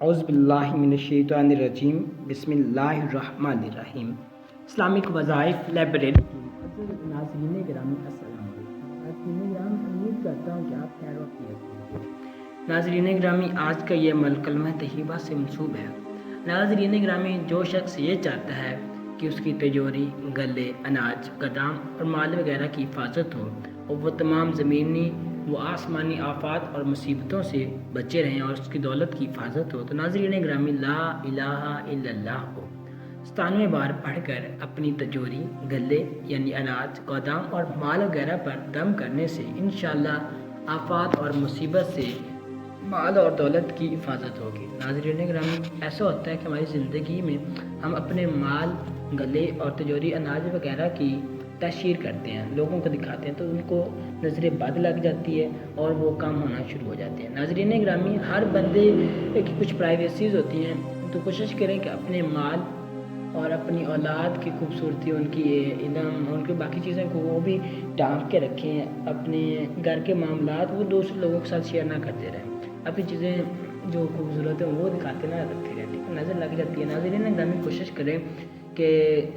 اعوذ باللہ من الشیطان الرجیم بسم اللہ الرحمن الرحیم۔ اسلامک وظائف لائبریری کی معزز ناظرین گرامی السلام علیکم۔ ناظرین گرامی، امید کرتا ہوں کہ آپ خیر و عافیت سے ہیں۔ ناظرین گرامی، آج کا یہ عمل کلمہ طیبہ سے منسوب ہے۔ ناظرین گرامی، جو شخص یہ چاہتا ہے کہ اس کی تجوری، غلے، اناج، گدام اور مال وغیرہ کی حفاظت ہو اور وہ تمام زمینی و آسمانی آفات اور مصیبتوں سے بچے رہیں اور اس کی دولت کی حفاظت ہو، تو ناظرین گرامی لا الہ الا اللہ کو 97 بار پڑھ کر اپنی تجوری، غلے یعنی اناج، گودام اور مال وغیرہ پر دم کرنے سے انشاءاللہ آفات اور مصیبت سے مال اور دولت کی حفاظت ہوگی۔ ناظرین گرامی، ایسا ہوتا ہے کہ ہماری زندگی میں ہم اپنے مال، غلے اور تجوری اناج وغیرہ کی تشہیر کرتے ہیں، لوگوں کو دکھاتے ہیں، تو ان کو نظر بد لگ جاتی ہے اور وہ کام ہونا شروع ہو جاتے ہیں۔ ناظرین گرامی، ہر بندے کی کچھ پرائیویسیز ہوتی ہیں، تو کوشش کریں کہ اپنے مال اور اپنی اولاد کی خوبصورتی، ان کی علم، ان کی باقی چیزیں کو وہ بھی ڈھانپ کے رکھیں۔ اپنے گھر کے معاملات وہ دوسرے لوگوں کے ساتھ شیئر نہ کرتے رہیں، اپنی چیزیں جو خوبصورت ہیں وہ دکھاتے نہ رکھتے رہیں، ٹھیک ہے، نظر لگ جاتی ہے۔ ناظرین گرامی، کوشش کریں کہ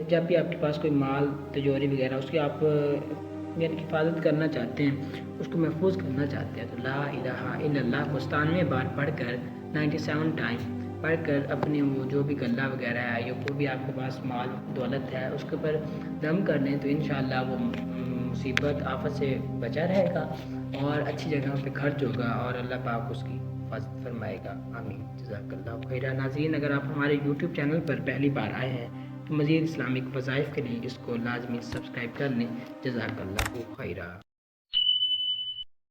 جب بھی آپ کے پاس کوئی مال، تجوری وغیرہ اس کی آپ یعنی حفاظت کرنا چاہتے ہیں، اس کو محفوظ کرنا چاہتے ہیں، تو لا الہ الا اللہ کو 97 بار پڑھ کر 97 ٹائم پڑھ کر اپنے وہ جو بھی غلہ وغیرہ ہے یا کوئی بھی آپ کے پاس مال دولت ہے اس کے اوپر دم کر لیں، تو انشاءاللہ وہ مصیبت آفت سے بچا رہے گا اور اچھی جگہوں پہ خرچ ہوگا اور اللہ پاک اس کی حفاظت فرمائے گا۔ آمین، جزاک اللہ خیرہ۔ ناظرین، اگر آپ ہمارے یوٹیوب چینل پر پہلی بار آئے ہیں تو مزید اسلامک وظائف کے لیے اس کو لازمی سبسکرائب کر لیں۔ جزاک اللہ خیرہ۔